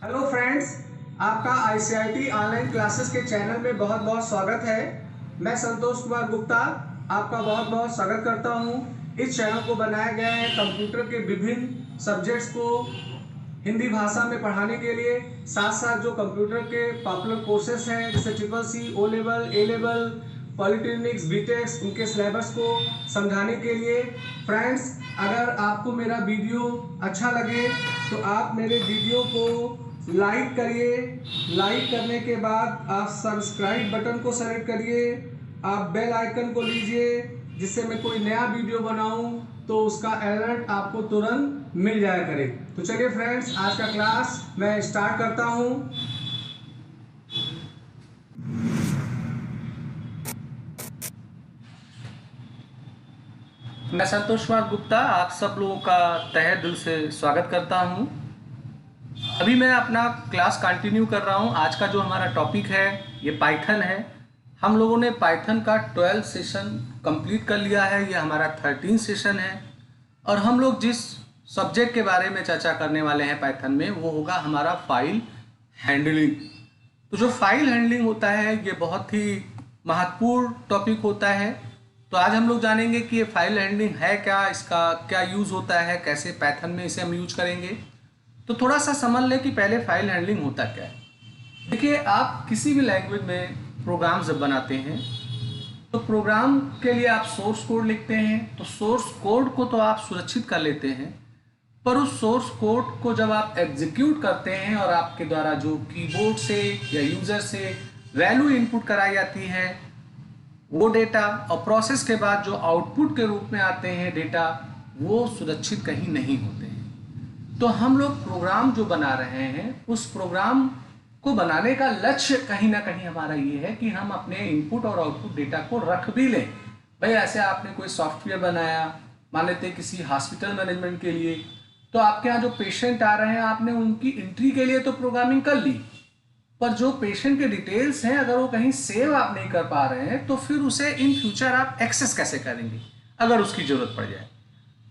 Hello friends, आपका ICIT online classes के channel में बहुत बहुत स्वागत है। मैं संतोष कुमार गुप्ता आपका बहुत बहुत स्वागत करता हूं। इस चैनल को बनाया गया है कंप्यूटर के विभिन्न सब्जेक्ट्स को हिंदी भाषा में पढ़ाने के लिए, साथ साथ जो कंप्यूटर के पॉपुलर कोर्सेस हैं जैसे CCC, ओ लेवल, ए लेवल, पॉलिटेक्निक्स, बीटेक्स, उनके सिलेबस को समझाने के लिए। फ्रेंड्स, अगर आपको मेरा वीडियो अच्छा लगे तो आप मेरे वीडियो को लाइक करिए। लाइक करने के बाद आप सब्सक्राइब बटन को सेलेक्ट करिए, आप बेल आइकन को लीजिए, जिससे मैं कोई नया वीडियो बनाऊं तो उसका अलर्ट आपको तुरंत मिल जाया करे। तो चलिए फ्रेंड्स, आज का क्लास मैं स्टार्ट करता हूं। मैं संतोष कुमार गुप्ता आप सब लोगों का तहे दिल से स्वागत करता हूं। अभी मैं अपना क्लास कंटिन्यू कर रहा हूं। आज का जो हमारा टॉपिक है ये पाइथन है। हम लोगों ने पाइथन का 12 सेशन कंप्लीट कर लिया है। ये हमारा 13 सेशन है और हम लोग जिस सब्जेक्ट के बारे में चर्चा करने वाले हैं पाइथन में वो होगा हमारा फाइल हैंडलिंग। तो जो फाइल हैंडलिंग होता है ये बहुत ही महत्वपूर्ण टॉपिक होता है। तो आज हम लोग जानेंगे कि ये फाइल हैंडलिंग है क्या, इसका क्या यूज़ होता है, कैसे पाइथन में इसे हम यूज करेंगे। तो थोड़ा सा समझ लें कि पहले फाइल हैंडलिंग होता क्या है। देखिए, आप किसी भी लैंग्वेज में प्रोग्राम जब बनाते हैं तो प्रोग्राम के लिए आप सोर्स कोड लिखते हैं। तो सोर्स कोड को तो आप सुरक्षित कर लेते हैं, पर उस सोर्स कोड को जब आप एग्जीक्यूट करते हैं और आपके द्वारा जो कीबोर्ड से या यूज़र से वैल्यू इनपुट कराई जाती है वो डेटा और प्रोसेस के बाद जो आउटपुट के रूप में आते हैं डेटा, वो सुरक्षित कहीं नहीं होते हैं। तो हम लोग प्रोग्राम जो बना रहे हैं उस प्रोग्राम को बनाने का लक्ष्य कहीं ना कहीं हमारा ये है कि हम अपने इनपुट और आउटपुट डेटा को रख भी लें। भाई, ऐसे आपने कोई सॉफ्टवेयर बनाया, मान लेते हैं किसी हॉस्पिटल मैनेजमेंट के लिए, तो आपके यहाँ जो पेशेंट आ रहे हैं आपने उनकी एंट्री के लिए तो प्रोग्रामिंग कर ली, पर जो पेशेंट के डिटेल्स हैं अगर वो कहीं सेव आप नहीं कर पा रहे हैं तो फिर उसे इन फ्यूचर आप एक्सेस कैसे करेंगे अगर उसकी जरूरत पड़ जाए।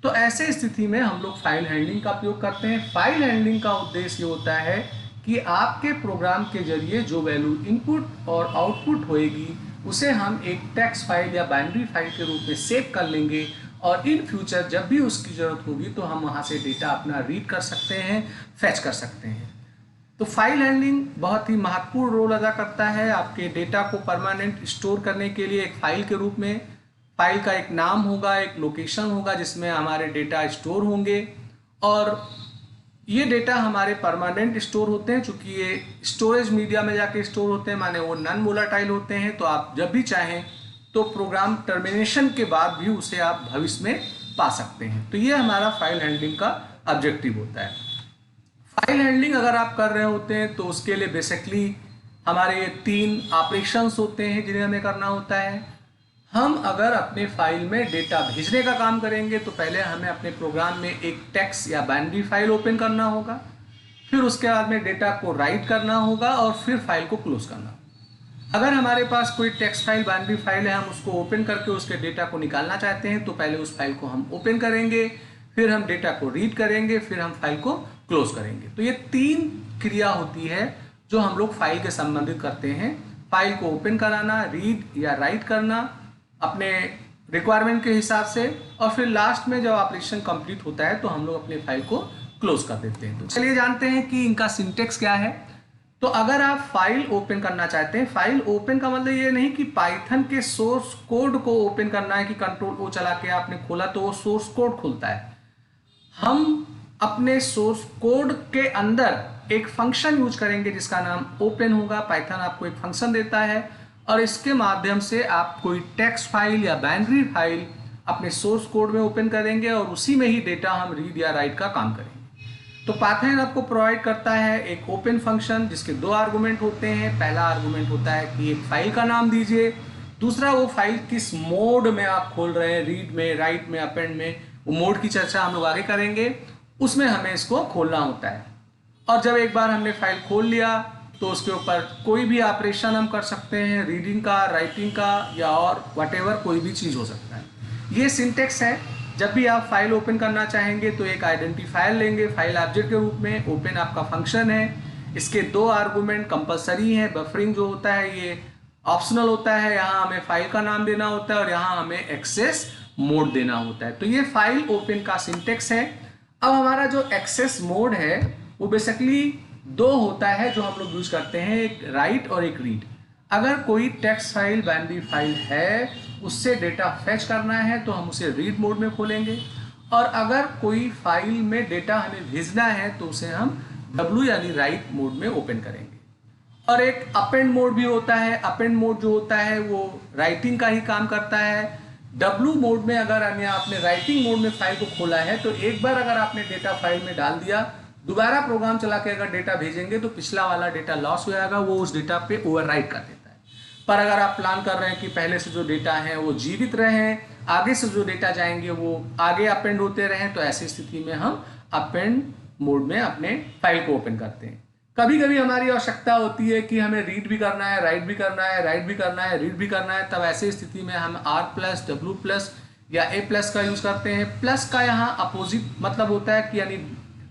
तो ऐसे स्थिति में हम लोग फाइल हैंडलिंग का उपयोग करते हैं। फाइल हैंडलिंग का उद्देश्य ये होता है कि आपके प्रोग्राम के जरिए जो वैल्यू इनपुट और आउटपुट होएगी उसे हम एक टेक्स्ट फाइल या बाइनरी फाइल के रूप में सेव कर लेंगे और इन फ्यूचर जब भी उसकी जरूरत होगी तो हम वहाँ से डेटा अपना रीड कर सकते हैं, फेच कर सकते हैं। तो फाइल हैंडलिंग बहुत ही महत्वपूर्ण रोल अदा करता है आपके डेटा को परमानेंट स्टोर करने के लिए। एक फाइल के रूप में फाइल का एक नाम होगा, एक लोकेशन होगा जिसमें हमारे डेटा स्टोर होंगे और ये डेटा हमारे परमानेंट स्टोर होते हैं। चूँकि ये स्टोरेज मीडिया में जाके स्टोर होते हैं, माने वो नॉन वोलेटाइल होते हैं, तो आप जब भी चाहें तो प्रोग्राम टर्मिनेशन के बाद भी उसे आप भविष्य में पा सकते हैं। तो ये हमारा फाइल हैंडलिंग का ऑब्जेक्टिव होता है। फाइल हैंडलिंग अगर आप कर रहे होते हैं तो उसके लिए बेसिकली हमारे 3 ऑपरेशंस होते हैं जिन्हें हमें करना होता है। हम अगर अपने फाइल में डेटा भेजने का काम करेंगे तो पहले हमें अपने प्रोग्राम में एक टेक्स्ट या बाइनरी फाइल ओपन करना होगा, फिर उसके बाद में डेटा को राइट करना होगा और फिर फाइल को क्लोज करना। अगर हमारे पास कोई टेक्स्ट फाइल, बाइनरी फाइल है, हम उसको ओपन करके उसके डेटा को निकालना चाहते हैं तो पहले उस फाइल को हम ओपन करेंगे, फिर हम डेटा को रीड करेंगे, फिर हम फाइल को क्लोज करेंगे। तो ये 3 क्रिया होती है जो हम लोग फाइल के संबंधित करते हैं। फाइल को ओपन कराना, रीड या राइट करना अपने रिक्वायरमेंट के हिसाब से, और फिर लास्ट में जब ऑपरेशन कंप्लीट होता है तो हम लोग अपने फाइल को क्लोज कर देते हैं। तो चलिए जानते हैं कि इनका सिंटेक्स क्या है। तो अगर आप फाइल ओपन करना चाहते हैं, फाइल ओपन का मतलब ये नहीं कि पाइथन के सोर्स कोड को ओपन करना है कि Ctrl+O चला के आपने खोला तो वो सोर्स कोड खुलता है। हम अपने सोर्स कोड के अंदर एक फंक्शन यूज करेंगे जिसका नाम ओपन होगा। पाइथन आपको एक फंक्शन देता है और इसके माध्यम से आप कोई टेक्स्ट फाइल या बाइनरी फाइल अपने सोर्स कोड में ओपन करेंगे और उसी में ही डेटा हम रीड या राइट का काम करेंगे। तो पाइथन आपको प्रोवाइड करता है एक ओपन फंक्शन जिसके 2 आर्गुमेंट होते हैं। पहला आर्गुमेंट होता है कि एक फाइल का नाम दीजिए, दूसरा वो फाइल किस मोड में आप खोल रहे हैं, रीड में, राइट में, अपेंड में। वो मोड की चर्चा हम लोग आगे करेंगे, उसमें हमें इसको खोलना होता है। और जब एक बार हमने फाइल खोल लिया तो उसके ऊपर कोई भी ऑपरेशन हम कर सकते हैं, रीडिंग का, राइटिंग का या और व्हाटएवर कोई भी चीज़ हो सकता है। ये सिंटेक्स है। जब भी आप फाइल ओपन करना चाहेंगे तो एक आइडेंटिफायर लेंगे फाइल ऑब्जेक्ट के रूप में। ओपन आपका फंक्शन है, इसके दो आर्गुमेंट कंपलसरी हैं। बफरिंग जो होता है ये ऑप्शनल होता है, यहाँ हमें फाइल का नाम देना होता है और यहाँ हमें एक्सेस मोड देना होता है। तो ये फाइल ओपन का सिंटेक्स है। अब हमारा जो एक्सेस मोड है वो बेसिकली दो होता है जो हम लोग यूज करते हैं, एक राइट और एक रीड। अगर कोई टेक्स्ट फाइल बाइनरी फाइल है उससे डेटा फेच करना है तो हम उसे रीड मोड में खोलेंगे, और अगर कोई फाइल में डेटा हमें भेजना है तो उसे हम W यानी राइट मोड में ओपन करेंगे। और एक अपेंड मोड भी होता है। अपेंड मोड जो होता है वो राइटिंग का ही काम करता है। W मोड में अगर आपने राइटिंग मोड में फाइल को खोला है तो एक बार अगर आपने डेटा फाइल में डाल दिया, दोबारा प्रोग्राम चला के अगर डेटा भेजेंगे तो पिछला वाला डेटा लॉस हो जाएगा, वो उस डेटा पे ओवरराइट कर देता है। पर अगर आप प्लान कर रहे हैं कि पहले से जो डेटा है वो जीवित रहे, आगे से जो डेटा जाएंगे वो आगे अपेंड होते रहें, तो ऐसी स्थिति में हम अपेंड मोड में अपने फाइल को ओपन करते हैं। कभी कभी हमारी आवश्यकता होती है कि हमें रीड भी करना है, राइट भी करना है, राइट भी करना है, रीड भी करना है, तब ऐसी स्थिति में हम R+, W+ या A+ का यूज करते हैं। प्लस का यहाँ अपोजिट मतलब होता है कि यानी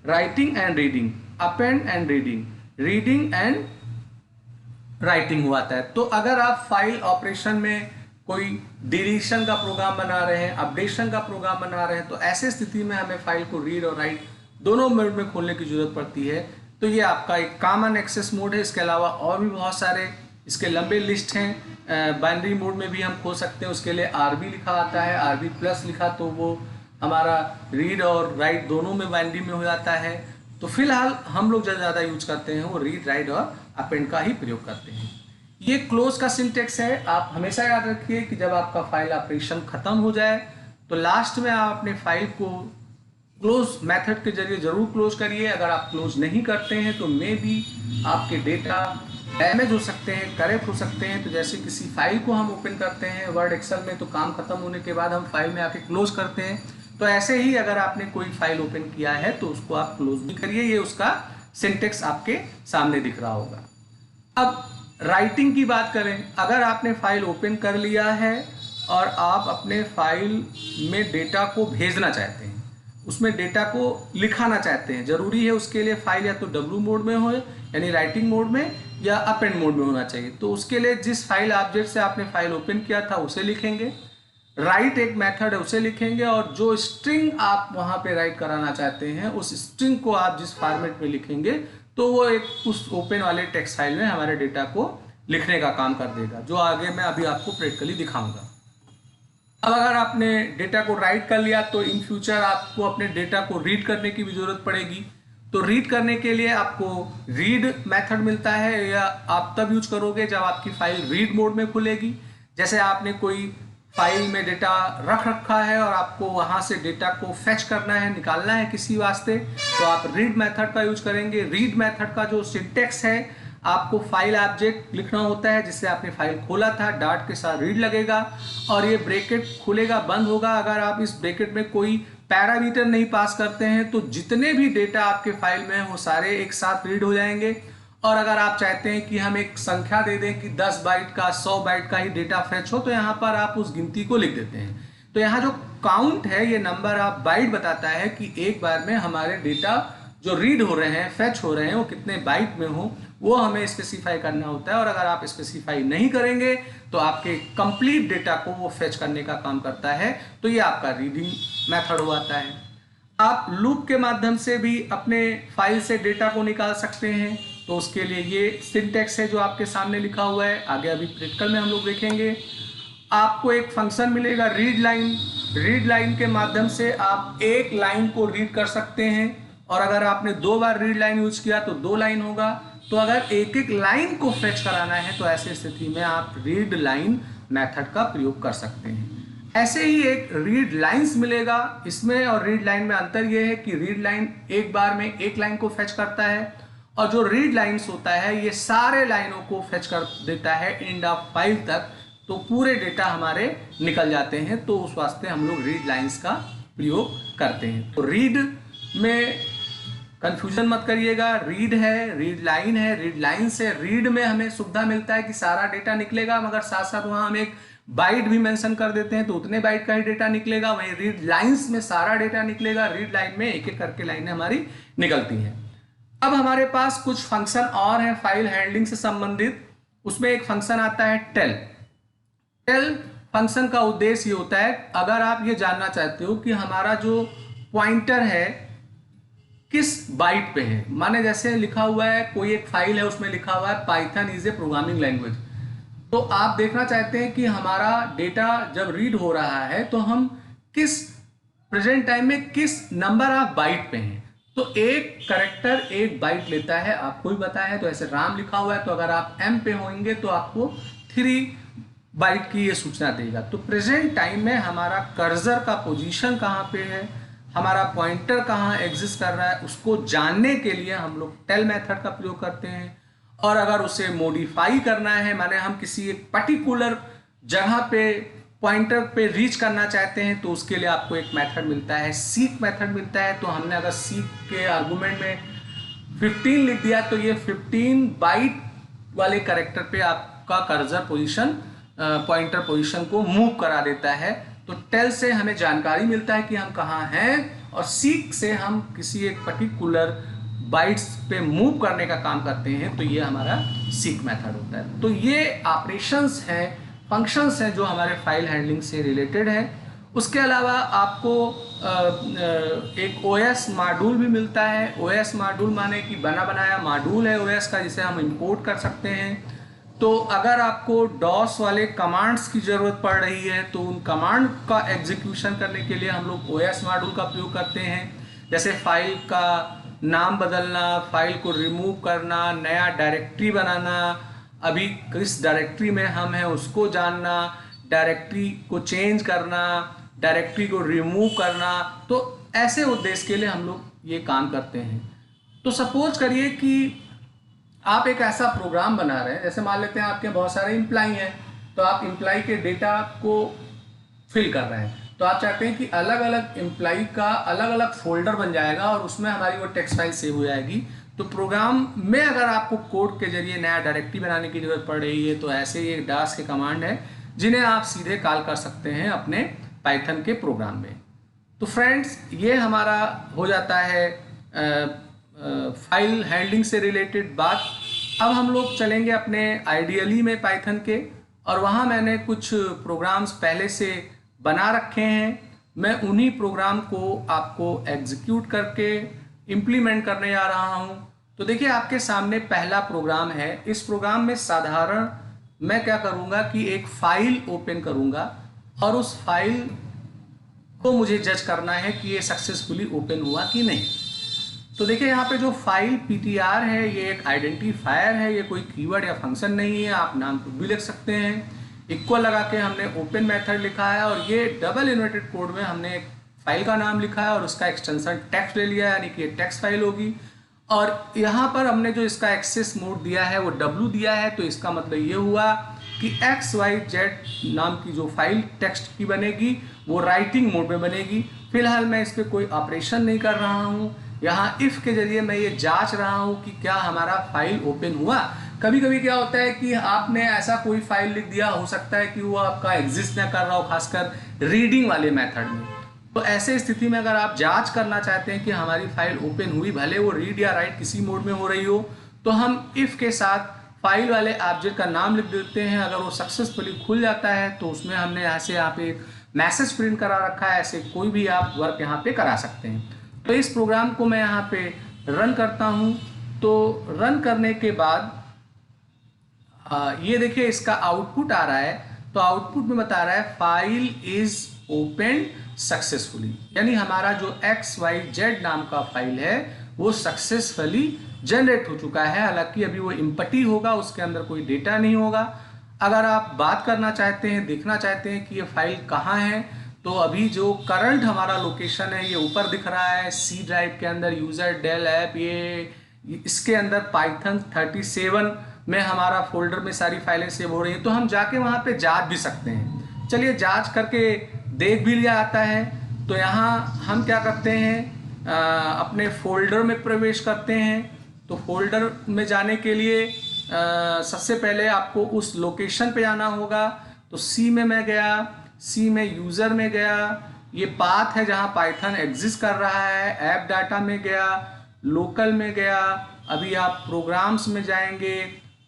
writing and reading, append and reading, reading and writing हुआ था। तो अगर आप फाइल ऑपरेशन में कोई डिलीशन का प्रोग्राम बना रहे हैं, अपडेशन का प्रोग्राम बना रहे हैं, तो ऐसे स्थिति में हमें फाइल को रीड और राइट दोनों मोड में खोलने की जरूरत पड़ती है। तो ये आपका एक कॉमन एक्सेस मोड है। इसके अलावा और भी बहुत सारे इसके लंबे लिस्ट हैं। बाइनरी मोड में भी हम खोल सकते हैं, उसके लिए RB लिखा आता है, RB+ लिखा तो वो हमारा रीड और राइट दोनों में बाइनरी में हो जाता है। तो फिलहाल हम लोग जो ज़्यादा यूज करते हैं वो रीड, राइट और अपेंड का ही प्रयोग करते हैं। ये क्लोज का सिंटेक्स है। आप हमेशा याद रखिए कि जब आपका फाइल ऑपरेशन खत्म हो जाए तो लास्ट में आप अपने फाइल को क्लोज मेथड के जरिए जरूर क्लोज करिए। अगर आप क्लोज नहीं करते हैं तो मे बी आपके डेटा डैमेज हो सकते हैं, करप्ट हो सकते हैं। तो जैसे किसी फाइल को हम ओपन करते हैं वर्ड एक्सेल में, तो काम खत्म होने के बाद हम फाइल में आके क्लोज करते हैं, तो ऐसे ही अगर आपने कोई फाइल ओपन किया है तो उसको आप क्लोज भी करिए। ये उसका सिंटेक्स आपके सामने दिख रहा होगा। अब राइटिंग की बात करें, अगर आपने फाइल ओपन कर लिया है और आप अपने फाइल में डेटा को भेजना चाहते हैं, उसमें डेटा को लिखाना चाहते हैं, जरूरी है उसके लिए फाइल या तो W मोड में हो यानी राइटिंग मोड में, या अपेंड मोड में होना चाहिए। तो उसके लिए जिस फाइल ऑब्जेक्ट से आपने फाइल ओपन किया था उसे लिखेंगे, राइट एक मेथड है उसे लिखेंगे, और जो स्ट्रिंग आप वहां पे राइट कराना चाहते हैं उस स्ट्रिंग को आप जिस फॉर्मेट में लिखेंगे तो वो एक उस ओपन वाले टेक्स्ट फाइल में हमारे डेटा को लिखने का काम कर देगा, जो आगे मैं अभी आपको प्रैक्टिकली दिखाऊंगा। अब अगर आपने डेटा को राइट कर लिया तो इन फ्यूचर आपको अपने डेटा को रीड करने की भी जरूरत पड़ेगी। तो रीड करने के लिए आपको रीड मेथड मिलता है, या आप तब यूज करोगे जब आपकी फाइल रीड मोड में खुलेगी। जैसे आपने कोई फाइल में डेटा रख रखा है और आपको वहां से डेटा को फेच करना है, निकालना है किसी वास्ते, तो आप रीड मेथड का यूज करेंगे। रीड मेथड का जो सिंटेक्स है, आपको फाइल ऑब्जेक्ट लिखना होता है जिससे आपने फाइल खोला था, डॉट के साथ रीड लगेगा और ये ब्रैकेट खुलेगा बंद होगा। अगर आप इस ब्रैकेट में कोई पैरामीटर नहीं पास करते हैं तो जितने भी डेटा आपके फाइल में हैं वो सारे एक साथ रीड हो जाएंगे। और अगर आप चाहते हैं कि हम एक संख्या दे दें कि 10 बाइट का 100 बाइट का ही डेटा फेच हो, तो यहाँ पर आप उस गिनती को लिख देते हैं। तो यहाँ जो काउंट है, ये नंबर आप बाइट बताता है कि एक बार में हमारे डेटा जो रीड हो रहे हैं, फेच हो रहे हैं, वो कितने बाइट में हो, वो हमें स्पेसिफाई करना होता है। और अगर आप स्पेसिफाई नहीं करेंगे तो आपके कंप्लीट डेटा को वो फेच करने का काम करता है। तो ये आपका रीडिंग मेथड हो आता है। आप लूप के माध्यम से भी अपने फाइल से डेटा को निकाल सकते हैं। तो उसके लिए ये सिंटेक्स है जो आपके सामने लिखा हुआ है, आगे अभी प्रैक्टिकल में हम लोग देखेंगे। आपको एक फंक्शन मिलेगा रीड लाइन। रीड लाइन के माध्यम से आप एक लाइन को रीड कर सकते हैं, और अगर आपने 2 बार रीड लाइन यूज किया तो 2 लाइन होगा। तो अगर एक एक लाइन को फेच कराना है तो ऐसी स्थिति में आप रीड लाइन मेथड का प्रयोग कर सकते हैं। ऐसे ही एक रीड लाइन्स मिलेगा इसमें, और रीड लाइन में अंतर यह है कि रीड लाइन एक बार में एक लाइन को फेच करता है, और जो रीड लाइन्स होता है ये सारे लाइनों को फेच कर देता है एंड ऑफ फाइल तक। तो पूरे डेटा हमारे निकल जाते हैं, तो उस वास्ते हम लोग रीड लाइन्स का प्रयोग करते हैं। तो रीड में कंफ्यूजन मत करिएगा, रीड है, रीड लाइन है। रीड लाइन से रीड में हमें सुविधा मिलता है कि सारा डेटा निकलेगा, मगर साथ साथ वहां हम एक बाइट भी मेंशन कर देते हैं तो उतने बाइट का ही डेटा निकलेगा। वहीं रीड लाइंस में सारा डेटा निकलेगा, रीड लाइन में एक एक करके लाइनें हमारी निकलती हैं। अब हमारे पास कुछ फंक्शन और हैं फाइल हैंडलिंग से संबंधित। उसमें एक फंक्शन आता है टेल। टेल फंक्शन का उद्देश्य ये होता है, अगर आप ये जानना चाहते हो कि हमारा जो पॉइंटर है किस बाइट पे है, माने जैसे लिखा हुआ है कोई एक फाइल है उसमें लिखा हुआ है Python is a programming language, तो आप देखना चाहते हैं कि हमारा डेटा जब रीड हो रहा है तो हम किस प्रेजेंट टाइम में किस नंबर ऑफ बाइट पे हैं। तो एक करेक्टर एक बाइट लेता है, आपको भी पता है। तो ऐसे राम लिखा हुआ है तो अगर आप एम पे होंगे तो आपको 3 बाइट की ये सूचना देगा। तो प्रेजेंट टाइम में हमारा कर्सर का पोजीशन कहाँ पे है, हमारा पॉइंटर कहाँ एग्जिस्ट कर रहा है, उसको जानने के लिए हम लोग टेल मेथड का प्रयोग करते हैं। और अगर उसे मॉडिफाई करना है, माने हम किसी एक पर्टिकुलर जगह पे पॉइंटर पे रीच करना चाहते हैं, तो उसके लिए आपको एक मेथड मिलता है, सीक मेथड मिलता है। तो हमने अगर सीक के आर्गुमेंट में 15 लिख दिया तो ये 15 बाइट वाले कैरेक्टर पे आपका कर्सर पोजीशन पॉइंटर पोजीशन को मूव करा देता है। तो टेल से हमें जानकारी मिलता है कि हम कहाँ हैं, और सीक से हम किसी एक पर्टिकुलर बाइट्स पे मूव करने का काम करते हैं। तो ये हमारा सीक मेथड होता है। तो ये ऑपरेशंस हैं, फंक्शंस हैं जो हमारे फाइल हैंडलिंग से रिलेटेड है। उसके अलावा आपको एक ओएस मॉड्यूल भी मिलता है। ओएस मॉड्यूल माने कि बना बनाया मॉड्यूल है ओएस का, जिसे हम इंपोर्ट कर सकते हैं। तो अगर आपको डॉस वाले कमांड्स की ज़रूरत पड़ रही है तो उन कमांड का एग्जीक्यूशन करने के लिए हम लोग ओएस मॉड्यूल का प्रयोग करते हैं। जैसे फाइल का नाम बदलना, फाइल को रिमूव करना, नया डायरेक्टरी बनाना, अभी किस डायरेक्टरी में हम हैं उसको जानना, डायरेक्टरी को चेंज करना, डायरेक्टरी को रिमूव करना। तो ऐसे उद्देश्य के लिए हम लोग ये काम करते हैं। तो सपोज करिए कि आप एक ऐसा प्रोग्राम बना रहे हैं, जैसे मान लेते हैं आपके बहुत सारे एम्प्लॉई हैं, तो आप एम्प्लॉई के डेटा को फिल कर रहे हैं। तो आप चाहते हैं कि अलग अलग एम्प्लॉई का अलग अलग फोल्डर बन जाएगा और उसमें हमारी वो टेक्स्ट फाइल सेव हो जाएगी। तो प्रोग्राम में अगर आपको कोड के जरिए नया डायरेक्टरी बनाने की जरूरत पड़ रही है, तो ऐसे ही एक डास के कमांड है जिन्हें आप सीधे कॉल कर सकते हैं अपने पाइथन के प्रोग्राम में। तो फ्रेंड्स, ये हमारा हो जाता है फाइल हैंडलिंग से रिलेटेड बात। अब हम लोग चलेंगे अपने आइडियली में पाइथन के, और वहाँ मैंने कुछ प्रोग्राम्स पहले से बना रखे हैं। मैं उन्हीं प्रोग्राम को आपको एग्जीक्यूट करके इम्प्लीमेंट करने जा रहा हूँ। तो देखिए, आपके सामने पहला प्रोग्राम है। इस प्रोग्राम में साधारण मैं क्या करूँगा कि एक फाइल ओपन करूँगा और उस फाइल को मुझे जज करना है कि ये सक्सेसफुली ओपन हुआ कि नहीं। तो देखिए, यहाँ पे जो फाइल ptr है ये एक आइडेंटिफायर है, ये कोई कीवर्ड या फंक्शन नहीं है, आप नाम कुछ भी लिख सकते हैं। इक्वल लगा के हमने ओपन मेथड लिखा है, और ये डबल इन्वर्टेड कोड में हमने एक फाइल का नाम लिखा है और उसका एक्सटेंशन टेक्स्ट ले लिया है, यानी कि ये टेक्स्ट फाइल होगी। और यहाँ पर हमने जो इसका एक्सेस मोड दिया है वो w दिया है। तो इसका मतलब ये हुआ कि XYZ नाम की जो फाइल टेक्स्ट की बनेगी वो राइटिंग मोड में बनेगी। फिलहाल मैं इस पर कोई ऑपरेशन नहीं कर रहा हूँ। यहाँ इफ के जरिए मैं ये जांच रहा हूँ कि क्या हमारा फाइल ओपन हुआ। कभी कभी क्या होता है कि आपने ऐसा कोई फाइल लिख दिया, हो सकता है कि वो आपका एग्जिस्ट ना कर रहा हो, खासकर रीडिंग वाले मेथड में। तो ऐसे स्थिति में अगर आप जांच करना चाहते हैं कि हमारी फाइल ओपन हुई, भले वो रीड या राइट किसी मोड में हो रही हो, तो हम इफ के साथ फाइल वाले ऑब्जेक्ट का नाम लिख देते हैं। अगर वो सक्सेसफुली खुल जाता है तो उसमें हमने ऐसे यहाँ पे एक मैसेज प्रिंट करा रखा है। ऐसे कोई भी आप वर्क यहाँ पे करा सकते हैं। तो इस प्रोग्राम को मैं यहाँ पे रन करता हूँ। तो रन करने के बाद ये देखिए इसका आउटपुट आ रहा है। तो आउटपुट में बता रहा है फाइल इज ओपन सक्सेसफुली, यानी हमारा जो XYZ नाम का फाइल है वो सक्सेसफुली जनरेट हो चुका है। हालांकि अभी वो इम्पटी होगा, उसके अंदर कोई डेटा नहीं होगा। अगर आप बात करना चाहते हैं, देखना चाहते हैं कि ये फाइल कहाँ है, तो अभी जो करंट हमारा लोकेशन है ये ऊपर दिख रहा है C ड्राइव के अंदर, यूजर डेल ऐप, ये इसके अंदर पाइथन 37 में हमारा फोल्डर में सारी फाइलें सेव हो रही हैं। तो हम जाके वहाँ पे जांच भी सकते हैं। चलिए जांच करके देख भी लिया आता है। तो यहाँ हम क्या करते हैं, अपने फोल्डर में प्रवेश करते हैं। तो फोल्डर में जाने के लिए सबसे पहले आपको उस लोकेशन पे जाना होगा। तो C में मैं गया, C में यूज़र में गया, ये पाथ है जहाँ पाइथन एग्जिस्ट कर रहा है। ऐप डाटा में गया, लोकल में गया, अभी आप प्रोग्राम्स में जाएंगे,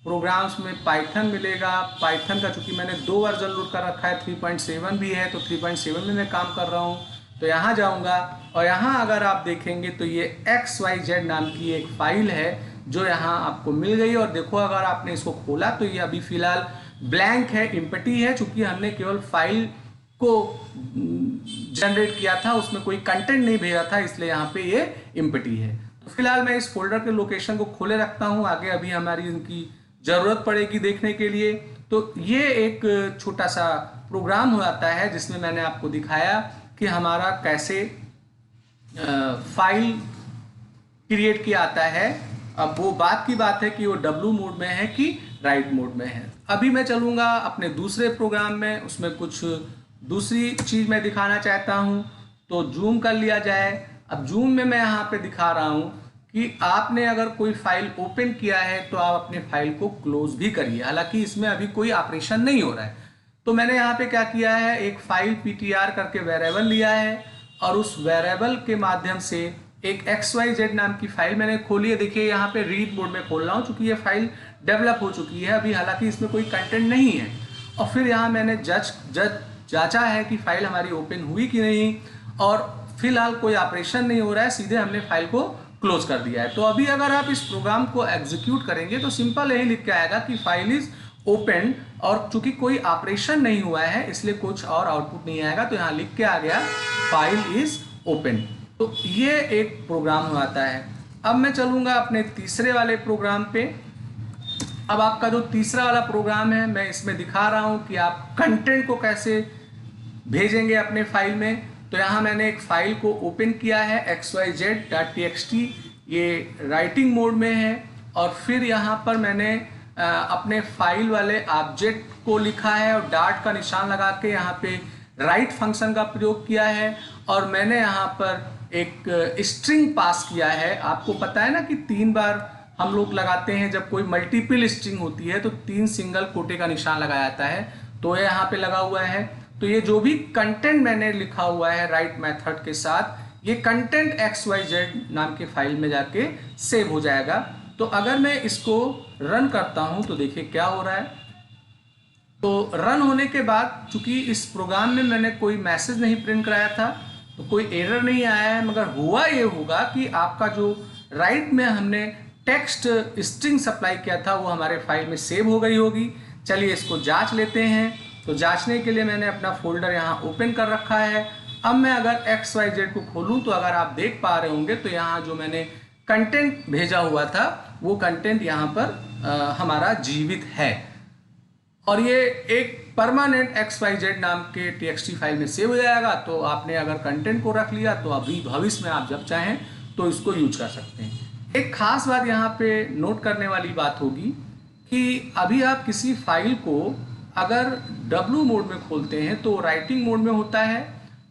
प्रोग्राम्स में पाइथन मिलेगा। पाइथन का चूंकि मैंने 2 वर्जन लोड कर रखा है, 3.7 भी है, तो 3.7 में मैं काम कर रहा हूँ। तो यहाँ जाऊँगा और यहाँ अगर आप देखेंगे तो ये XYZ नाम की एक फाइल है जो यहाँ आपको मिल गई। और देखो अगर आपने इसको खोला तो ये अभी फिलहाल ब्लैंक है, एम्प्टी है, चूंकि हमने केवल फाइल को जनरेट किया था, उसमें कोई कंटेंट नहीं भेजा था, इसलिए यहाँ पे ये एम्प्टी है। तो फिलहाल मैं इस फोल्डर के लोकेशन को खोले रखता हूँ, आगे अभी हमारी इनकी ज़रूरत पड़ेगी देखने के लिए। तो ये एक छोटा सा प्रोग्राम हो जाता है जिसमें मैंने आपको दिखाया कि हमारा कैसे फाइल क्रिएट किया आता है। अब वो बात की बात है कि वो W मोड में है कि राइट मोड में है। अभी मैं चलूँगा अपने दूसरे प्रोग्राम में, उसमें कुछ दूसरी चीज़ मैं दिखाना चाहता हूँ। तो जूम कर लिया जाए। अब जूम में मैं यहाँ पे दिखा रहा हूँ कि आपने अगर कोई फाइल ओपन किया है तो आप अपने फाइल को क्लोज भी करिए, हालांकि इसमें अभी कोई ऑपरेशन नहीं हो रहा है। तो मैंने यहाँ पे क्या किया है, एक फाइल ptr करके वेरिएबल लिया है और उस वेरिएबल के माध्यम से एक XYZ नाम की फाइल मैंने खोली है। देखिए यहाँ पे रीड मोड में खोल रहा हूँ चूंकि ये फाइल डेवलप हो चुकी है अभी, हालांकि इसमें कोई कंटेंट नहीं है। और फिर यहाँ मैंने जांचा है कि फाइल हमारी ओपन हुई कि नहीं, और फिलहाल कोई ऑपरेशन नहीं हो रहा है, सीधे हमने फाइल को क्लोज कर दिया है। तो अभी अगर आप इस प्रोग्राम को एग्जीक्यूट करेंगे तो सिंपल यही लिख के आएगा कि फाइल इज ओपन, और चूंकि कोई ऑपरेशन नहीं हुआ है इसलिए कुछ और आउटपुट नहीं आएगा। तो यहाँ लिख के आ गया फाइल इज ओपन। तो ये एक प्रोग्राम हो जाता है। अब मैं चलूँगा अपने तीसरे वाले प्रोग्राम पे। अब आपका जो तीसरा वाला प्रोग्राम है, मैं इसमें दिखा रहा हूँ कि आप कंटेंट को कैसे भेजेंगे अपने फाइल में। तो यहाँ मैंने एक फाइल को ओपन किया है xyz.txt, ये राइटिंग मोड में है। और फिर यहाँ पर मैंने अपने फाइल वाले ऑब्जेक्ट को लिखा है और डॉट का निशान लगा के यहाँ पे राइट फंक्शन का प्रयोग किया है। और मैंने यहाँ पर एक स्ट्रिंग पास किया है। आपको पता है ना कि 3 बार हम लोग लगाते हैं, जब कोई मल्टीपल स्ट्रिंग होती है तो 3 सिंगल कोटे का निशान लगाया जाता है, तो ये यहाँ पे लगा हुआ है। तो ये जो भी कंटेंट मैंने लिखा हुआ है राइट मेथड के साथ, ये कंटेंट XYZ नाम के फाइल में जाके सेव हो जाएगा। तो अगर मैं इसको रन करता हूं तो देखिए क्या हो रहा है। तो रन होने के बाद चूंकि इस प्रोग्राम में मैंने कोई मैसेज नहीं प्रिंट कराया था तो कोई एरर नहीं आया है, मगर हुआ ये होगा कि आपका जो राइट में हमने टेक्स्ट स्ट्रिंग सप्लाई किया था वो हमारे फाइल में सेव हो गई होगी। चलिए इसको जांच लेते हैं। तो जांचने के लिए मैंने अपना फोल्डर यहाँ ओपन कर रखा है। अब मैं अगर XYZ को खोलूँ तो अगर आप देख पा रहे होंगे तो यहाँ जो मैंने कंटेंट भेजा हुआ था वो कंटेंट यहाँ पर हमारा जीवित है, और ये एक परमानेंट XYZ नाम के TXT फाइल में सेव हो जाएगा। तो आपने अगर कंटेंट को रख लिया तो अभी भविष्य में आप जब चाहें तो इसको यूज कर सकते हैं। एक खास बात यहाँ पे नोट करने वाली बात होगी कि अभी आप किसी फाइल को अगर W मोड में खोलते हैं तो राइटिंग मोड में होता है,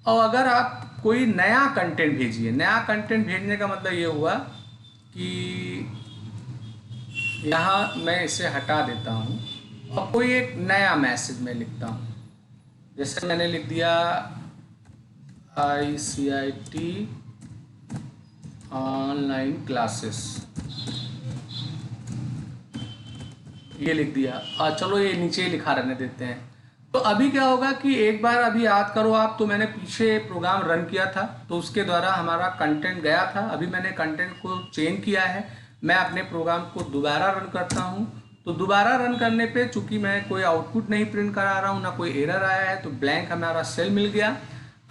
और अगर आप कोई नया कंटेंट भेजिए, नया कंटेंट भेजने का मतलब ये हुआ कि यहाँ मैं इसे हटा देता हूँ और कोई एक नया मैसेज मैं लिखता हूँ। जैसे मैंने लिख दिया ICIT ऑनलाइन क्लासेस, ये लिख दिया। और चलो ये नीचे लिखा रहने देते हैं। तो अभी क्या होगा कि एक बार अभी याद करो आप, तो मैंने पीछे प्रोग्राम रन किया था तो उसके द्वारा हमारा कंटेंट गया था। अभी मैंने कंटेंट को चेंज किया है। मैं अपने प्रोग्राम को दोबारा रन करता हूँ। तो दोबारा रन करने पे चूंकि मैं कोई आउटपुट नहीं प्रिंट करा रहा हूँ, ना कोई एरर आया है, तो ब्लैंक हमारा सेल मिल गया।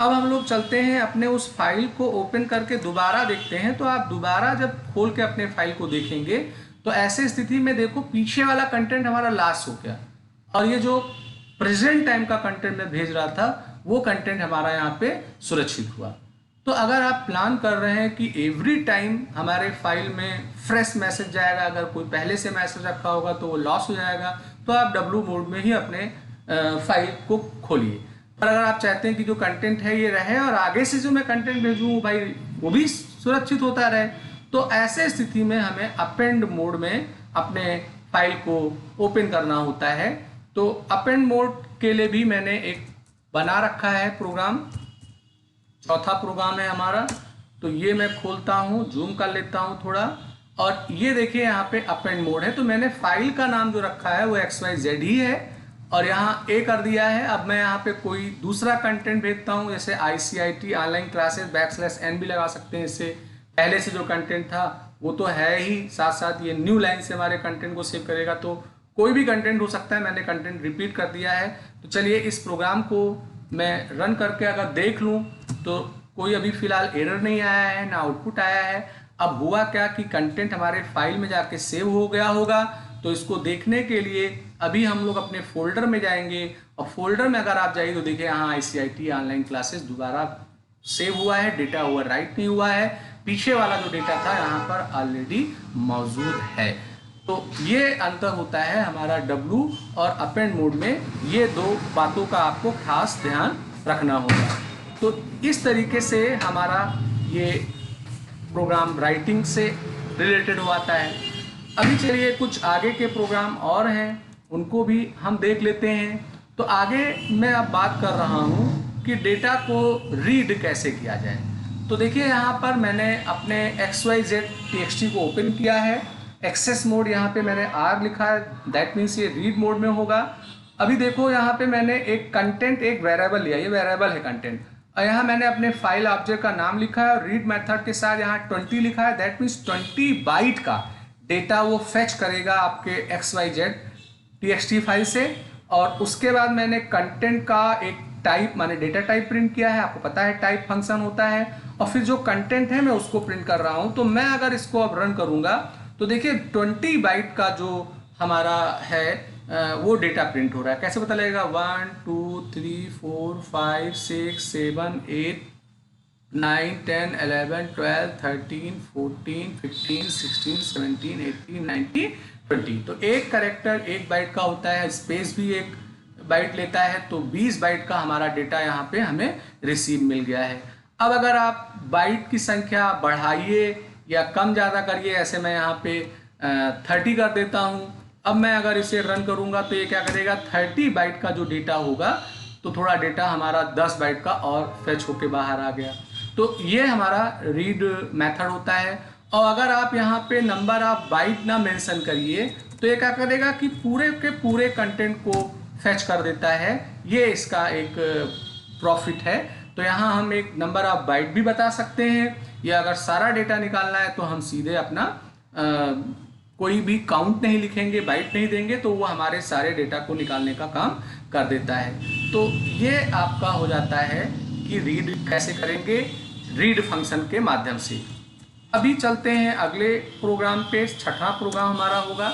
अब हम लोग चलते हैं अपने उस फाइल को ओपन करके दोबारा देखते हैं। तो आप दोबारा जब खोल के अपने फाइल को देखेंगे तो ऐसे स्थिति में देखो पीछे वाला कंटेंट हमारा लॉस हो गया, और ये जो प्रेजेंट टाइम का कंटेंट मैं भेज रहा था वो कंटेंट हमारा यहाँ पे सुरक्षित हुआ। तो अगर आप प्लान कर रहे हैं कि एवरी टाइम हमारे फाइल में फ्रेश मैसेज जाएगा, अगर कोई पहले से मैसेज रखा होगा तो वो लॉस हो जाएगा, तो आप W मोड में ही अपने फाइल को खोलिए। पर अगर आप चाहते हैं कि जो कंटेंट है ये रहे और आगे से जो मैं कंटेंट भेजूँ भाई वो भी सुरक्षित होता रहे, तो ऐसे स्थिति में हमें अपेंड मोड में अपने फाइल को ओपन करना होता है। तो अपेंड मोड के लिए भी मैंने एक बना रखा है प्रोग्राम, चौथा प्रोग्राम है हमारा। तो ये मैं खोलता हूँ, जूम कर लेता हूँ थोड़ा, और ये देखिए यहाँ पे अपेंड मोड है, तो मैंने फाइल का नाम जो रखा है वो XYZ ही है और यहाँ ए कर दिया है। अब मैं यहाँ पे कोई दूसरा कंटेंट भेजता हूँ, जैसे ICIT ऑनलाइन क्लासेस \n भी लगा सकते हैं। इससे पहले से जो कंटेंट था वो तो है ही, साथ साथ ये न्यू लाइन से हमारे कंटेंट को सेव करेगा, तो कोई भी कंटेंट हो सकता है। मैंने कंटेंट रिपीट कर दिया है। तो चलिए इस प्रोग्राम को मैं रन करके अगर देख लूँ तो कोई अभी फिलहाल एरर नहीं आया है, ना आउटपुट आया है। अब हुआ क्या कि कंटेंट हमारे फाइल में जाके सेव हो गया होगा। तो इसको देखने के लिए अभी हम लोग अपने फोल्डर में जाएंगे और फोल्डर में अगर आप जाइए तो देखिए यहाँ ICIT ऑनलाइन क्लासेस दोबारा सेव हुआ है, डेटा ओवर राइट नहीं हुआ है, पीछे वाला जो डेटा था यहाँ पर ऑलरेडी मौजूद है। तो ये अंतर होता है हमारा W और अपेंड मोड में। ये दो बातों का आपको खास ध्यान रखना होगा। तो इस तरीके से हमारा ये प्रोग्राम राइटिंग से रिलेटेड होता है। अभी चलिए कुछ आगे के प्रोग्राम और हैं, उनको भी हम देख लेते हैं। तो आगे मैं अब बात कर रहा हूँ कि डेटा को रीड कैसे किया जाए। तो देखिए यहाँ पर मैंने अपने XYZ TXT को ओपन किया है। एक्सेस मोड यहाँ पे मैंने R लिखा है, दैट मीन्स ये रीड मोड में होगा। अभी देखो यहाँ पे मैंने एक कंटेंट, एक वेरिएबल लिया, ये वेरिएबल है कंटेंट, और यहाँ मैंने अपने फाइल ऑब्जेक्ट का नाम लिखा है और रीड मेथड के साथ यहाँ 20 लिखा है। दैट मीन्स 20 बाइट का डेटा वो फेच करेगा आपके XYZ TXT फाइल से। और उसके बाद मैंने कंटेंट का एक टाइप माने डेटा टाइप प्रिंट किया है। आपको पता है टाइप फंक्शन होता है। और फिर जो कंटेंट है मैं उसको प्रिंट कर रहा हूँ। तो मैं अगर इसको अब रन करूँगा तो देखिए 20 बाइट का जो हमारा है वो डेटा प्रिंट हो रहा है। कैसे पता लगेगा? 1 2 3 4 5 6 7 8 9 10 11 12 13 14 15 16 17 18 19 20। तो एक कैरेक्टर एक बाइट का होता है, स्पेस भी एक बाइट लेता है। तो 20 बाइट का हमारा डेटा यहाँ पे हमें रिसीव मिल गया है। अब अगर आप बाइट की संख्या बढ़ाइए या कम ज़्यादा करिए, ऐसे मैं यहाँ पे 30 कर देता हूँ। अब मैं अगर इसे रन करूँगा तो ये क्या करेगा, 30 बाइट का जो डेटा होगा तो थोड़ा डेटा हमारा 10 बाइट का और फेच होके बाहर आ गया। तो ये हमारा रीड मेथड होता है। और अगर आप यहाँ पे नंबर ऑफ बाइट ना मेंशन करिए तो ये क्या करेगा कि पूरे के पूरे कंटेंट को फेच कर देता है। ये इसका एक प्रॉफिट है। तो यहाँ हम एक नंबर ऑफ बाइट भी बता सकते हैं, या अगर सारा डेटा निकालना है तो हम सीधे अपना कोई भी काउंट नहीं लिखेंगे, बाइट नहीं देंगे, तो वो हमारे सारे डेटा को निकालने का काम कर देता है। तो ये आपका हो जाता है कि रीड कैसे करेंगे, रीड फंक्शन के माध्यम से। अभी चलते हैं अगले प्रोग्राम पे। छठा प्रोग्राम हमारा होगा।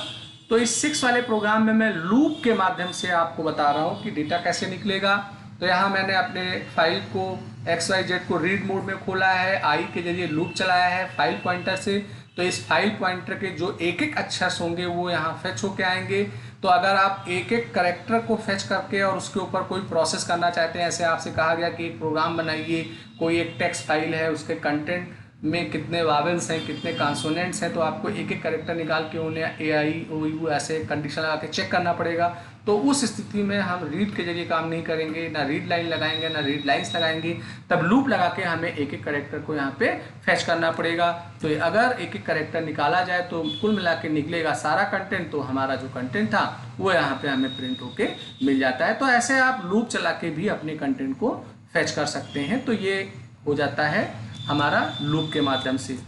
तो इस 6 वाले प्रोग्राम में मैं लूप के माध्यम से आपको बता रहा हूँ कि डेटा कैसे निकलेगा। तो यहाँ मैंने अपने फाइल को XYZ को रीड मोड में खोला है, आई के जरिए लूप चलाया है फाइल पॉइंटर से। तो इस फाइल पॉइंटर के जो एक एक अक्षर होंगे वो यहाँ फेच होके आएंगे। तो अगर आप एक एक कैरेक्टर को फेच करके और उसके ऊपर कोई प्रोसेस करना चाहते हैं, ऐसे आपसे कहा गया कि एक प्रोग्राम बनाइए, कोई एक टेक्स्ट फाइल है, उसके कंटेंट में कितने वावेल्स हैं, कितने कॉन्सोनेंट्स हैं, तो आपको एक एक कैरेक्टर निकाल के उन्हें AIOU ऐसे कंडीशन लगा के चेक करना पड़ेगा। तो उस स्थिति में हम रीड के जरिए काम नहीं करेंगे, ना रीड लाइन लगाएंगे ना रीड लाइन्स लगाएंगे, तब लूप लगा के हमें एक एक कैरेक्टर को यहाँ पे फेच करना पड़ेगा। तो अगर एक एक कैरेक्टर निकाला जाए तो कुल मिला के निकलेगा सारा कंटेंट। तो हमारा जो कंटेंट था वो यहाँ पे हमें प्रिंट होके मिल जाता है। तो ऐसे आप लूप चला के भी अपने कंटेंट को फेच कर सकते हैं। तो ये हो जाता है हमारा लूप के माध्यम से।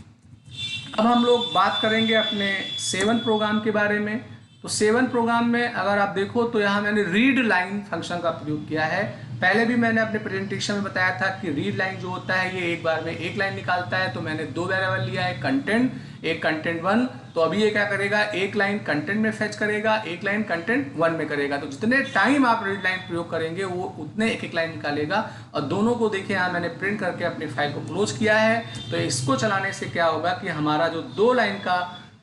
अब हम लोग बात करेंगे अपने 7 प्रोग्राम के बारे में। तो 7 प्रोग्राम में अगर आप देखो तो यहाँ मैंने रीड लाइन फंक्शन का प्रयोग किया है। पहले भी मैंने अपने प्रेजेंटेशन में बताया था कि रीड लाइन जो होता है ये एक बार में एक लाइन निकालता है। तो मैंने 2 वेरिएबल लिया है, कंटेंट, एक कंटेंट 1। तो अभी ये क्या करेगा, एक लाइन कंटेंट में फेच करेगा, एक लाइन कंटेंट 1 में करेगा। तो जितने टाइम आप रीड लाइन प्रयोग करेंगे वो उतने एक एक लाइन निकालेगा। और दोनों को देखिए यहाँ मैंने प्रिंट करके अपनी फाइल को क्लोज किया है। तो इसको चलाने से क्या होगा कि हमारा जो 2 लाइन का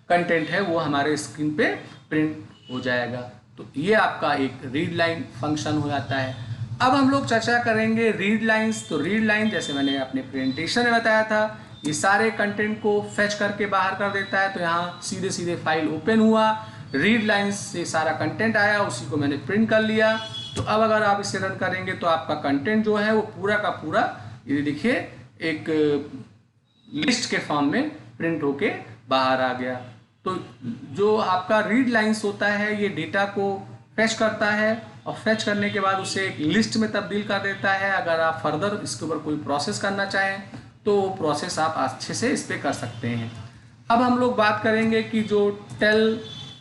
कंटेंट है वो हमारे स्क्रीन पे प्रिंट हो जाएगा। तो ये आपका एक रीड लाइन फंक्शन हो जाता है। अब हम लोग चर्चा करेंगे रीड लाइंस। तो रीड लाइन जैसे मैंने अपने प्रेजेंटेशन में बताया था, ये सारे कंटेंट को फेच करके बाहर कर देता है। तो यहाँ सीधे सीधे फाइल ओपन हुआ, रीड लाइंस से सारा कंटेंट आया, उसी को मैंने प्रिंट कर लिया। तो अब अगर आप इसे रन करेंगे तो आपका कंटेंट जो है वो पूरा का पूरा ये देखिए एक लिस्ट के फॉर्म में प्रिंट होके बाहर आ गया। तो जो आपका रीड लाइंस होता है ये डेटा को फैच करता है और फैच करने के बाद उसे एक लिस्ट में तब्दील कर देता है। अगर आप फर्दर इसके ऊपर कोई प्रोसेस करना चाहें तो वो प्रोसेस आप अच्छे से इस पर कर सकते हैं। अब हम लोग बात करेंगे कि जो टेल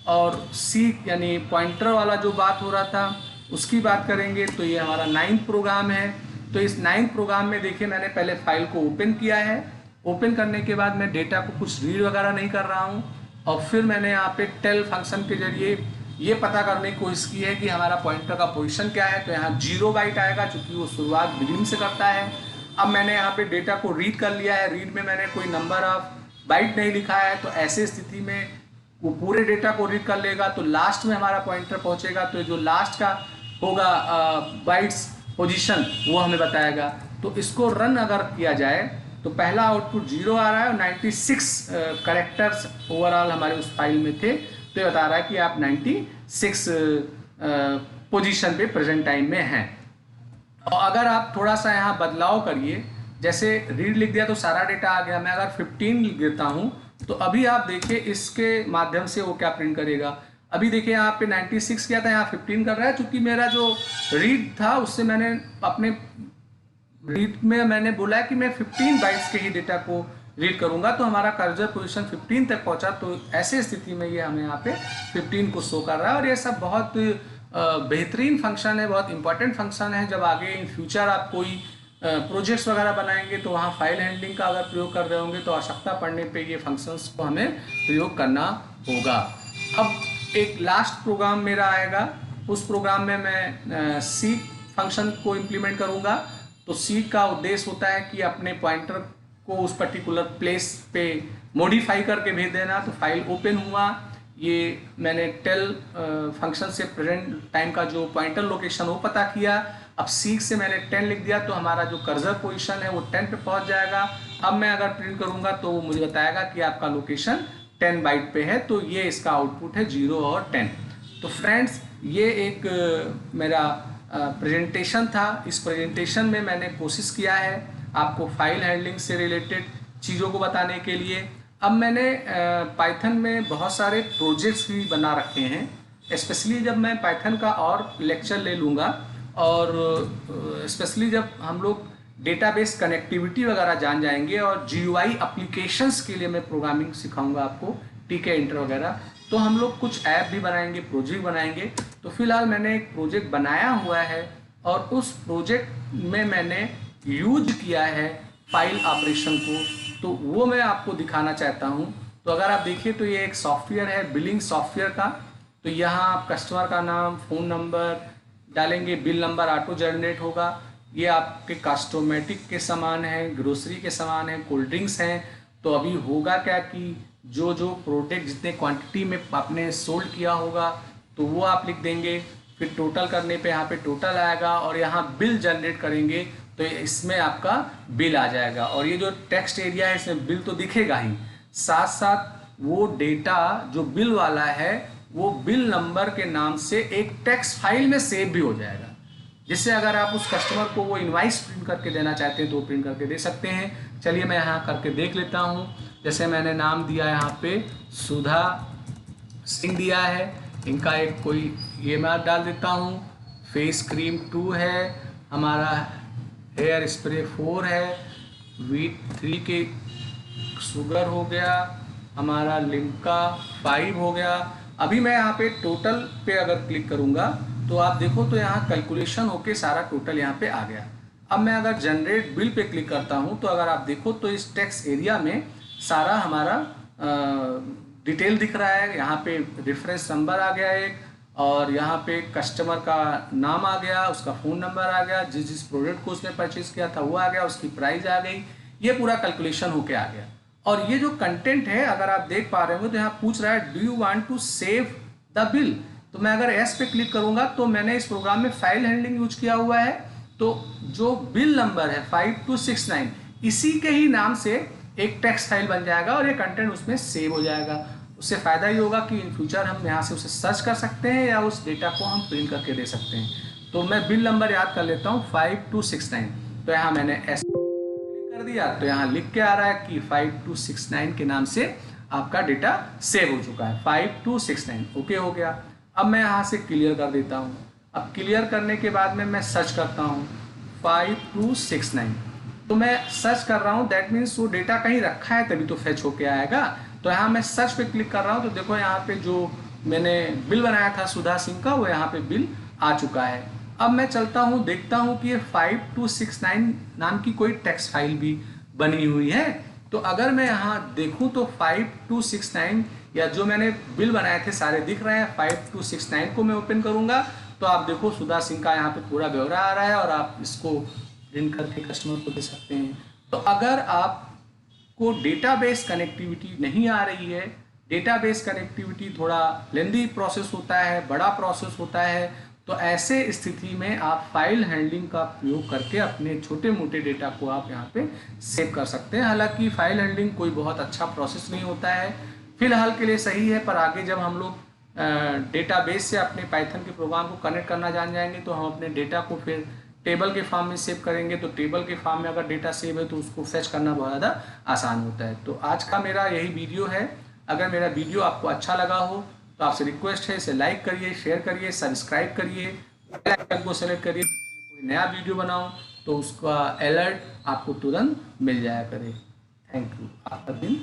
और सीक यानी पॉइंटर वाला जो बात हो रहा था उसकी बात करेंगे। तो ये हमारा 9th प्रोग्राम है। तो इस 9th प्रोग्राम में देखिए मैंने पहले फाइल को ओपन किया है। ओपन करने के बाद मैं डेटा को कुछ रीड वगैरह नहीं कर रहा हूँ और फिर मैंने यहाँ पे टेल फंक्शन के जरिए ये पता करने की कोशिश की है कि हमारा पॉइंटर का पोजीशन क्या है। तो यहाँ 0 बाइट आएगा क्योंकि वो शुरुआत बिगिनिंग से करता है। अब मैंने यहाँ पे डेटा को रीड कर लिया है। रीड में मैंने कोई नंबर ऑफ बाइट नहीं लिखा है। तो ऐसे स्थिति में वो पूरे डेटा को रीड कर लेगा। तो लास्ट में हमारा पॉइंटर पहुँचेगा तो जो लास्ट का होगा बाइट्स पोजीशन वो हमें बताएगा। तो इसको रन अगर किया जाए तो पहला आउटपुट 0 आ रहा है और 96 करेक्टर्स ओवरऑल हमारे उस फाइल में थे। तो ये बता रहा है कि आप 96 पोजीशन पे प्रेजेंट टाइम में हैं। और अगर आप थोड़ा सा यहाँ बदलाव करिए, जैसे रीड लिख दिया तो सारा डेटा आ गया, मैं अगर 15 लिख देता हूँ तो अभी आप देखिए इसके माध्यम से वो क्या प्रिंट करेगा। अभी देखिए यहाँ पे 96 किया था, यहाँ 15 कर रहा है। चूंकि मेरा जो रीड था उससे मैंने अपने रीड में मैंने बोला है कि मैं 15 बाइट्स के ही डेटा को रीड करूंगा। तो हमारा कर्सर पोजीशन 15 तक पहुंचा। तो ऐसे स्थिति में ये हमें यहाँ पे 15 को शो कर रहा है। और ये सब बहुत बेहतरीन फंक्शन है, बहुत इंपॉर्टेंट फंक्शन है। जब आगे इन फ्यूचर आप कोई प्रोजेक्ट्स वगैरह बनाएंगे तो वहाँ फाइल हैंडलिंग का अगर प्रयोग कर रहे होंगे तो आवश्यकता पड़ने पे ये फंक्शंस को हमें प्रयोग करना होगा। अब एक लास्ट प्रोग्राम मेरा आएगा। उस प्रोग्राम में मैं सीक फंक्शन को इम्प्लीमेंट करूँगा। तो सीक का उद्देश्य होता है कि अपने पॉइंटर को उस पर्टिकुलर प्लेस पे मॉडिफाई करके भेज देना। तो फाइल ओपन हुआ, ये मैंने टेल फंक्शन से प्रेजेंट टाइम का जो पॉइंटर लोकेशन वो पता किया। अब सीक से मैंने 10 लिख दिया तो हमारा जो कर्सर पोजीशन है वो 10 पे पहुंच जाएगा। अब मैं अगर प्रिंट करूंगा तो वो मुझे बताएगा कि आपका लोकेशन 10 बाइट पे है। तो ये इसका आउटपुट है 0 और 10। तो फ्रेंड्स ये एक मेरा प्रेजेंटेशन था। इस प्रेजेंटेशन में मैंने कोशिश किया है आपको फाइल हैंडलिंग से रिलेटेड चीज़ों को बताने के लिए। अब मैंने पाइथन में बहुत सारे प्रोजेक्ट्स भी बना रखे हैं। स्पेशली जब मैं पाइथन का और लेक्चर ले लूँगा और स्पेशली जब हम लोग डेटाबेस कनेक्टिविटी वगैरह जान जाएंगे और GUI एप्लीकेशंस के लिए मैं प्रोग्रामिंग सिखाऊंगा आपको, TK इंटर वगैरह, तो हम लोग कुछ ऐप भी बनाएंगे, प्रोजेक्ट बनाएंगे। तो फिलहाल मैंने एक प्रोजेक्ट बनाया हुआ है और उस प्रोजेक्ट में मैंने यूज किया है फाइल ऑपरेशन को। तो वो मैं आपको दिखाना चाहता हूँ। तो अगर आप देखिए तो ये एक सॉफ्टवेयर है बिलिंग सॉफ्टवेयर का। तो यहाँ आप कस्टमर का नाम, फ़ोन नंबर डालेंगे, बिल नंबर ऑटो जनरेट होगा। ये आपके कॉस्टोमेटिक के सामान है, ग्रोसरी के सामान है, कोल्ड ड्रिंक्स हैं। तो अभी होगा क्या कि जो जो प्रोडक्ट जितने क्वांटिटी में आपने सोल्ड किया होगा तो वो आप लिख देंगे। फिर टोटल करने पे यहाँ पे टोटल आएगा और यहाँ बिल जनरेट करेंगे तो इसमें आपका बिल आ जाएगा। और ये जो टेक्स्ट एरिया है इसमें बिल तो दिखेगा ही, साथ साथ वो डेटा जो बिल वाला है वो बिल नंबर के नाम से एक टेक्स्ट फाइल में सेव भी हो जाएगा, जिससे अगर आप उस कस्टमर को वो इनवाइस प्रिंट करके देना चाहते हैं तो प्रिंट करके दे सकते हैं। चलिए मैं यहाँ करके देख लेता हूँ। जैसे मैंने नाम दिया यहाँ पे सुधा सिंह दिया है, इनका एक कोई ये मैं डाल देता हूँ। फेस क्रीम 2 है, हमारा हेयर स्प्रे 4 है, वीट 3 के शुगर हो गया, हमारा लिम्का 5 हो गया। अभी मैं यहाँ पे टोटल पे अगर क्लिक करूँगा तो आप देखो तो यहाँ कैलकुलेशन होके सारा टोटल यहाँ पे आ गया। अब मैं अगर जनरेट बिल पे क्लिक करता हूँ तो अगर आप देखो तो इस टेक्स्ट एरिया में सारा हमारा डिटेल दिख रहा है। यहाँ पे रेफरेंस नंबर आ गया एक, और यहाँ पे कस्टमर का नाम आ गया, उसका फ़ोन नंबर आ गया, जिस जिस प्रोडक्ट को उसने परचेज किया था वो आ गया, उसकी प्राइस आ गई। ये पूरा कैलकुलेशन होके आ गया। और ये जो कंटेंट है अगर आप देख पा रहे हो तो यहाँ पूछ रहा है do you want to save the bill. तो मैं अगर एस पे क्लिक करूँगा तो मैंने इस प्रोग्राम में फाइल हैंडलिंग यूज किया हुआ है। तो जो बिल नंबर है 5269 इसी के ही नाम से एक टेक्स्ट फाइल बन जाएगा और ये कंटेंट उसमें सेव हो जाएगा। उससे फ़ायदा ये होगा कि इन फ्यूचर हम यहाँ से उसे सर्च कर सकते हैं या उस डेटा को हम प्रिंट करके दे सकते हैं। तो मैं बिल नंबर याद कर लेता हूँ 5269। तो यहाँ मैंने एस क्लिक कर दिया तो यहाँ लिख के आ रहा है कि 5269 के नाम से आपका डेटा सेव हो चुका है। 5269 ओके हो गया। अब मैं यहाँ से क्लियर कर देता हूँ। अब क्लियर करने के बाद में मैं सर्च करता हूँ 5269, तो मैं सर्च कर रहा हूँ, दैट मीन्स वो डेटा कहीं रखा है तभी तो फेच होके आएगा। तो यहाँ मैं सर्च पे क्लिक कर रहा हूँ, तो देखो यहाँ पे जो मैंने बिल बनाया था सुधा सिंह का, वो यहाँ पे बिल आ चुका है। अब मैं चलता हूँ, देखता हूँ कि ये 5269 नाम की कोई टेक्स्ट फाइल भी बनी हुई है। तो अगर मैं यहाँ देखूँ तो 5269 या जो मैंने बिल बनाए थे सारे दिख रहे हैं। 5269 को मैं ओपन करूँगा तो आप देखो सुधा सिंह का यहाँ पे पूरा ब्यौरा आ रहा है और आप इसको प्रिंट करके कस्टमर को दे सकते हैं। तो अगर आपको डेटाबेस कनेक्टिविटी नहीं आ रही है, डेटाबेस कनेक्टिविटी थोड़ा लेंदी प्रोसेस होता है, बड़ा प्रोसेस होता है, तो ऐसे स्थिति में आप फाइल हैंडलिंग का प्रयोग करके अपने छोटे मोटे डेटा को आप यहाँ पे सेव कर सकते हैं। हालांकि फाइल हैंडलिंग कोई बहुत अच्छा प्रोसेस नहीं होता है, फिलहाल के लिए सही है, पर आगे जब हम लोग डेटाबेस से अपने पाइथन के प्रोग्राम को कनेक्ट करना जान जाएंगे तो हम अपने डेटा को फिर टेबल के फॉर्म में सेव करेंगे। तो टेबल के फॉर्म में अगर डेटा सेव है तो उसको फेच करना बहुत ज़्यादा आसान होता है। तो आज का मेरा यही वीडियो है। अगर मेरा वीडियो आपको अच्छा लगा हो तो आपसे रिक्वेस्ट है, इसे लाइक करिए, शेयर करिए, सब्सक्राइब करिए, बेल आइकन को सेलेक्ट करिए। कोई नया वीडियो बनाऊं तो उसका अलर्ट आपको तुरंत मिल जाया करे। Thank you. आपका दिन